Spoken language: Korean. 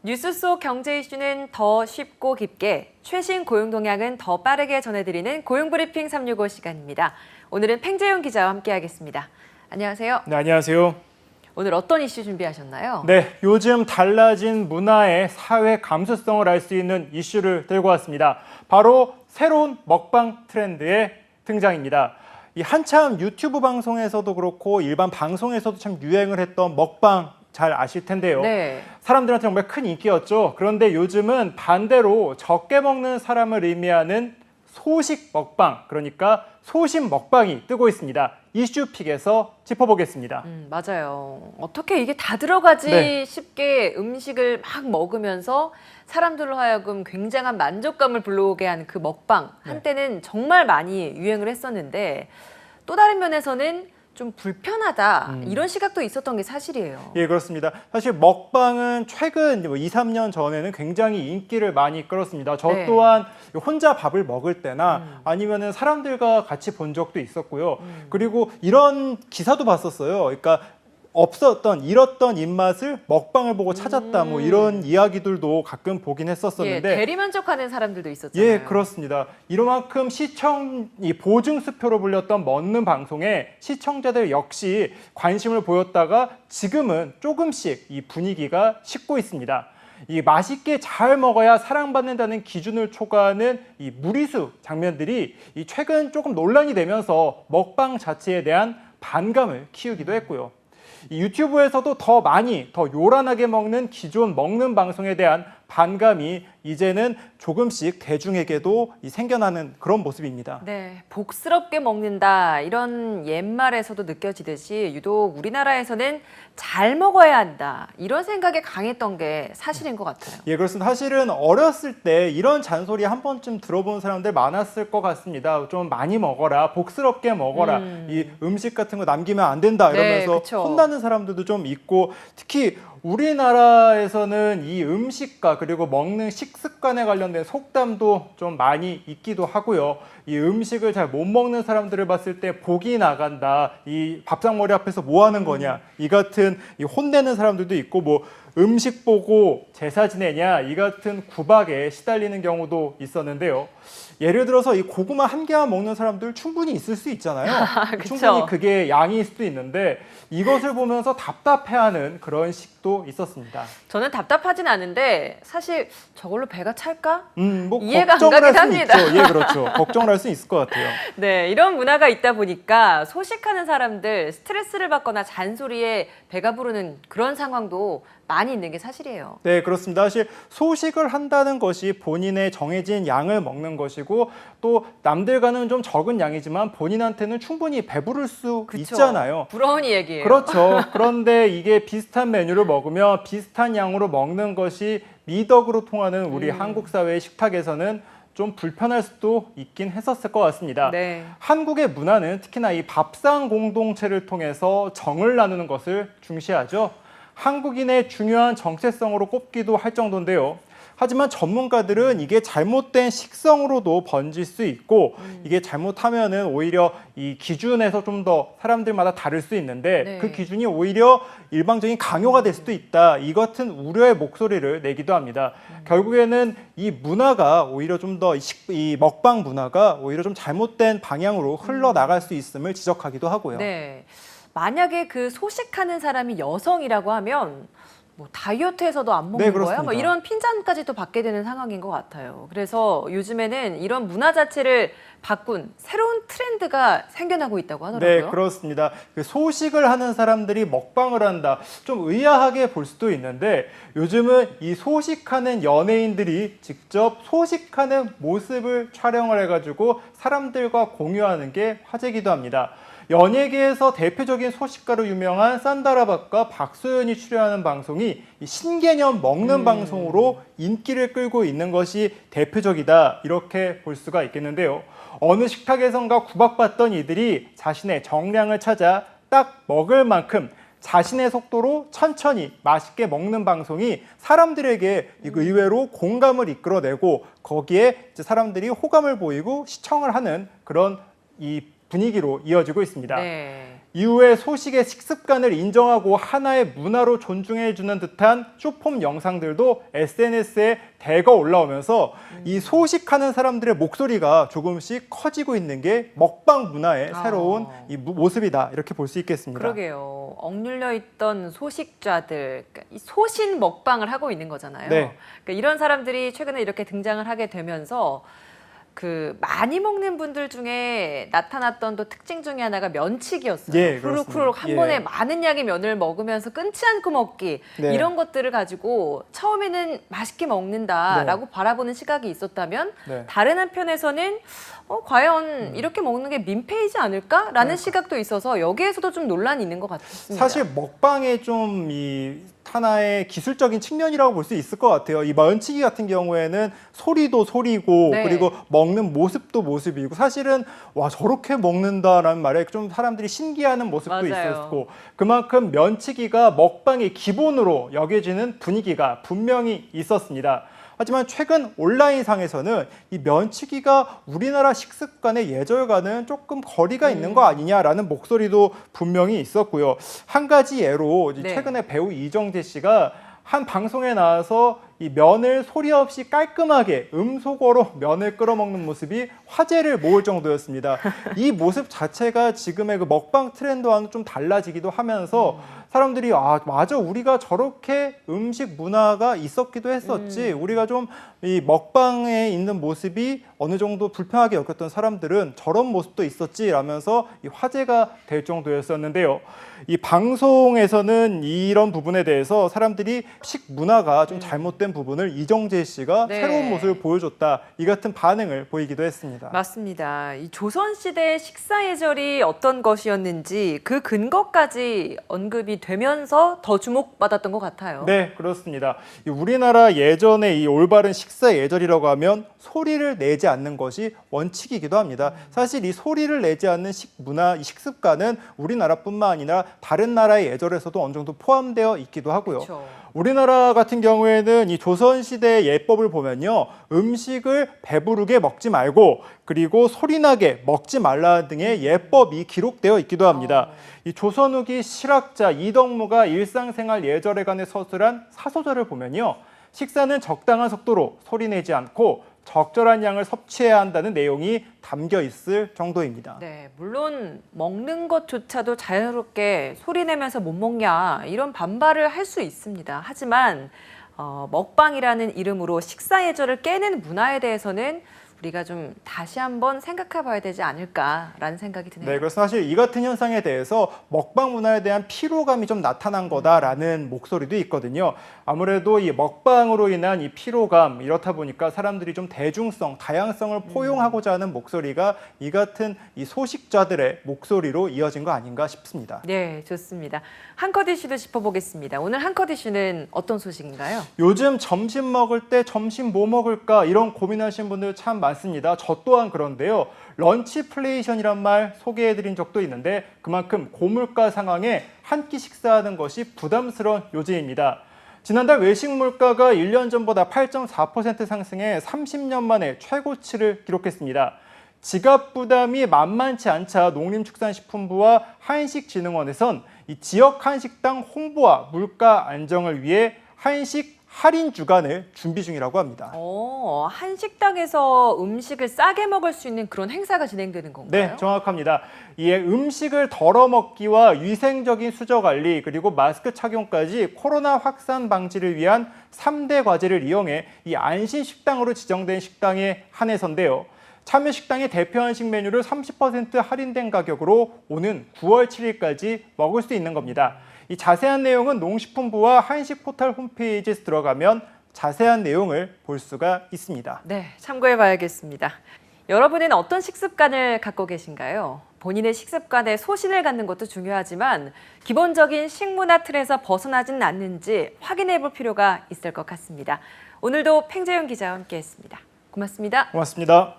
뉴스 속 경제 이슈는 더 쉽고 깊게, 최신 고용 동향은 더 빠르게 전해드리는 고용브리핑 365 시간입니다. 오늘은 팽재용 기자와 함께하겠습니다. 안녕하세요. 네, 안녕하세요. 오늘 어떤 이슈 준비하셨나요? 네, 요즘 달라진 문화의 사회 감수성을 알 수 있는 이슈를 들고 왔습니다. 바로 새로운 먹방 트렌드의 등장입니다. 이 한참 유튜브 방송에서도 그렇고 일반 방송에서도 참 유행을 했던 먹방 잘 아실 텐데요. 네. 사람들한테 정말 큰 인기였죠. 그런데 요즘은 반대로 적게 먹는 사람을 의미하는 소식 먹방, 그러니까 소심 먹방이 뜨고 있습니다. 이슈픽에서 짚어보겠습니다. 맞아요. 어떻게 이게 다 들어가지 네. 쉽게 음식을 막 먹으면서 사람들로 하여금 굉장한 만족감을 불러오게 하는 그 먹방. 한때는 정말 많이 유행을 했었는데 또 다른 면에서는 좀 불편하다 이런 시각도 있었던 게 사실이에요. 예, 그렇습니다. 사실 먹방은 최근 2, 3년 전에는 굉장히 인기를 많이 끌었습니다. 저 네. 또한 혼자 밥을 먹을 때나 아니면은 사람들과 같이 본 적도 있었고요. 그리고 이런 기사도 봤었어요. 그러니까 잃었던 입맛을 먹방을 보고 찾았다. 뭐 이런 이야기들도 가끔 보긴 했었었는데. 예, 대리만족하는 사람들도 있었잖아요. 예, 그렇습니다. 이만큼 이 보증수표로 불렸던 먹는 방송에 시청자들 역시 관심을 보였다가 지금은 조금씩 이 분위기가 식고 있습니다. 이 맛있게 잘 먹어야 사랑받는다는 기준을 초과하는 이 무리수 장면들이 이 최근 조금 논란이 되면서 먹방 자체에 대한 반감을 키우기도 했고요. 이 유튜브에서도 더 요란하게 먹는 기존 먹는 방송에 대한 반감이 이제는 조금씩 대중에게도 생겨나는 그런 모습입니다. 네, 복스럽게 먹는다 이런 옛말에서도 느껴지듯이 유독 우리나라에서는 잘 먹어야 한다 이런 생각이 강했던 게 사실인 것 같아요. 예, 그렇습니다. 사실은 어렸을 때 이런 잔소리 한 번쯤 들어본 사람들 많았을 것 같습니다. 좀 많이 먹어라, 복스럽게 먹어라, 이 음식 같은 거 남기면 안 된다 이러면서 그쵸. 혼나는 사람들도 좀 있고, 특히 우리나라에서는 이 음식과 그리고 먹는 식습관에 관련된 속담도 좀 많이 있기도 하고요. 이 음식을 잘 못 먹는 사람들을 봤을 때 복이 나간다. 이 밥상머리 앞에서 뭐 하는 거냐. 이 같은 혼내는 사람들도 있고, 뭐 음식 보고 제사 지내냐. 이 같은 구박에 시달리는 경우도 있었는데요. 예를 들어서 이 고구마 한 개만 먹는 사람들 충분히 있을 수 있잖아요. 충분히 그게 양일 수도 있는데 이것을 보면서 답답해하는 그런 식도 있었습니다. 저는 답답하진 않은데 사실 저걸로 배가 찰까? 뭐 이해가 안 걱정을 할 가긴 수는 합니다. 있죠. 예, 그렇죠. 걱정을 할 수 있을 것 같아요. 네, 이런 문화가 있다 보니까 소식하는 사람들 스트레스를 받거나 잔소리에 배가 부르는 그런 상황도 많이 있는 게 사실이에요. 네, 그렇습니다. 사실 소식을 한다는 것이 본인의 정해진 양을 먹는 것이고 또 남들과는 좀 적은 양이지만 본인한테는 충분히 배부를 수 그쵸? 있잖아요. 부러운 얘기예요. 그렇죠. 그런데 이게 비슷한 메뉴를 먹으면 비슷한 양으로 먹는 것이 미덕으로 통하는 우리 한국 사회의 식탁에서는 좀 불편할 수도 있긴 했었을 것 같습니다. 네. 한국의 문화는 특히나 이 밥상 공동체를 통해서 정을 나누는 것을 중시하죠. 한국인의 중요한 정체성으로 꼽기도 할 정도인데요. 하지만 전문가들은 이게 잘못된 식성으로도 번질 수 있고 이게 잘못하면은 오히려 이 기준에서 좀 더 사람들마다 다를 수 있는데 네. 그 기준이 오히려 일방적인 강요가 될 수도 있다. 이 같은 우려의 목소리를 내기도 합니다. 결국에는 이 문화가 오히려 좀 더 이 먹방 문화가 오히려 좀 잘못된 방향으로 흘러나갈 수 있음을 지적하기도 하고요. 네. 만약에 그 소식하는 사람이 여성이라고 하면 뭐 다이어트해서도 안 먹는 네, 거야? 그렇습니다. 뭐 이런 핀잔까지도 받게 되는 상황인 것 같아요. 그래서 요즘에는 이런 문화 자체를 바꾼 새로운 트렌드가 생겨나고 있다고 하더라고요. 네, 그렇습니다. 그 소식을 하는 사람들이 먹방을 한다. 좀 의아하게 볼 수도 있는데 요즘은 이 소식하는 연예인들이 직접 소식하는 모습을 촬영을 해가지고 사람들과 공유하는 게 화제이기도 합니다. 연예계에서 대표적인 소식가로 유명한 산다라박과 박소연이 출연하는 방송이 이 신개념 먹는 방송으로 인기를 끌고 있는 것이 대표적이다. 이렇게 볼 수가 있겠는데요. 어느 식탁에선가 구박받던 이들이 자신의 정량을 찾아 딱 먹을 만큼 자신의 속도로 천천히 맛있게 먹는 방송이 사람들에게 의외로 공감을 이끌어내고 거기에 이제 사람들이 호감을 보이고 시청을 하는 그런 이 분위기로 이어지고 있습니다. 네. 이후에 소식의 식습관을 인정하고 하나의 문화로 존중해주는 듯한 쇼폼 영상들도 SNS에 대거 올라오면서 이 소식하는 사람들의 목소리가 조금씩 커지고 있는 게 먹방 문화의 새로운 이 모습이다, 이렇게 볼 수 있겠습니다. 그러게요. 억눌려 있던 소식자들, 그러니까 이 소신 먹방을 하고 있는 거잖아요. 네. 그러니까 이런 사람들이 최근에 이렇게 등장을 하게 되면서 그 많이 먹는 분들 중에 나타났던 또 특징 중에 하나가 면치기였어요. 예, 후루룩후루룩 한 예. 번에 많은 양의 면을 먹으면서 끊지 않고 먹기, 네. 이런 것들을 가지고 처음에는 맛있게 먹는다라고 바라보는 시각이 있었다면 네. 다른 한편에서는 과연 이렇게 먹는 게 민폐이지 않을까라는 시각도 있어서 여기에서도 좀 논란이 있는 것 같습니다. 사실 먹방의 좀 이 하나의 기술적인 측면이라고 볼 수 있을 것 같아요. 이 면치기 같은 경우에는 소리도 소리고 네. 그리고 먹는 모습도 모습이고, 사실은 와 저렇게 먹는다라는 말에 좀 사람들이 신기해하는 모습도 맞아요. 있었고, 그만큼 면치기가 먹방의 기본으로 여겨지는 분위기가 분명히 있었습니다. 하지만 최근 온라인상에서는 이 면치기가 우리나라 식습관의 예절과는 조금 거리가 있는 거 아니냐라는 목소리도 분명히 있었고요. 한 가지 예로 네. 최근에 배우 이정재 씨가 한 방송에 나와서 이 면을 소리 없이 깔끔하게 음소거로 면을 끓여 먹는 모습이 화제를 모을 정도였습니다. 이 모습 자체가 지금의 그 먹방 트렌드와는 좀 달라지기도 하면서 사람들이 맞아, 우리가 저렇게 음식 문화가 있었기도 했었지. 우리가 좀 이 먹방에 있는 모습이 어느 정도 불편하게 여겼던 사람들은 저런 모습도 있었지라면서 이 화제가 될 정도였었는데요. 이 방송에서는 이런 부분에 대해서 사람들이 식 문화가 좀 잘못된 부분을 이정재 씨가 네. 새로운 모습을 보여줬다, 이 같은 반응을 보이기도 했습니다. 맞습니다. 이 조선시대 식사 예절이 어떤 것이었는지 그 근거까지 언급이 되면서 더 주목받았던 것 같아요. 네, 그렇습니다. 이 우리나라 예전에 이 올바른 식사 예절이라고 하면 소리를 내지 않는 것이 원칙이기도 합니다. 사실 이 소리를 내지 않는 식문화, 이 식습관은 우리나라뿐만 아니라 다른 나라의 예절에서도 어느 정도 포함되어 있기도 하고요. 그렇죠. 우리나라 같은 경우에는 이 조선시대 예법을 보면요, 음식을 배부르게 먹지 말고 그리고 소리나게 먹지 말라 등의 예법이 기록되어 있기도 합니다. 이 조선 후기 실학자 이덕무가 일상생활 예절에 관해 서술한 사소절을 보면요, 식사는 적당한 속도로 소리내지 않고 적절한 양을 섭취해야 한다는 내용이 담겨 있을 정도입니다. 네, 물론 먹는 것조차도 자연스럽게 소리 내면서 못 먹냐, 이런 반발을 할 수 있습니다. 하지만 먹방이라는 이름으로 식사 예절을 깨는 문화에 대해서는 우리가 좀 다시 한번 생각해 봐야 되지 않을까라는 생각이 드네요. 네, 그래서 사실 이 같은 현상에 대해서 먹방 문화에 대한 피로감이 좀 나타난 거다라는 목소리도 있거든요. 아무래도 이 먹방으로 인한 이 피로감, 이렇다 보니까 사람들이 좀 대중성, 다양성을 포용하고자 하는 목소리가 이 같은 이 소식자들의 목소리로 이어진 거 아닌가 싶습니다. 네, 좋습니다. 한컷 이슈도 짚어보겠습니다. 오늘 한컷 이슈는 어떤 소식인가요? 요즘 점심 먹을 때 점심 뭐 먹을까, 이런 고민하시는 분들 참 많습니다. 저 또한 그런데요. 런치플레이션이란 말 소개해드린 적도 있는데 그만큼 고물가 상황에 한 끼 식사하는 것이 부담스러운 요즘입니다. 지난달 외식 물가가 1년 전보다 8.4% 상승해 30년 만에 최고치를 기록했습니다. 지갑 부담이 만만치 않자 농림축산식품부와 한식진흥원에선 이 지역 한식당 홍보와 물가 안정을 위해 한식 할인 주간을 준비 중이라고 합니다. 한식당에서 음식을 싸게 먹을 수 있는 그런 행사가 진행되는 건가요? 네, 정확합니다. 이에 음식을 덜어 먹기와 위생적인 수저 관리 그리고 마스크 착용까지 코로나 확산 방지를 위한 3대 과제를 이용해 이 안심 식당으로 지정된 식당에 한해서인데요. 참여 식당의 대표 한식 메뉴를 30% 할인된 가격으로 오는 9월 7일까지 먹을 수 있는 겁니다. 이 자세한 내용은 농식품부와 한식 포털 홈페이지에 들어가면 자세한 내용을 볼 수가 있습니다. 네, 참고해 봐야겠습니다. 여러분은 어떤 식습관을 갖고 계신가요? 본인의 식습관에 소신을 갖는 것도 중요하지만 기본적인 식문화 틀에서 벗어나진 않는지 확인해 볼 필요가 있을 것 같습니다. 오늘도 팽재윤 기자와 함께했습니다. 고맙습니다. 고맙습니다.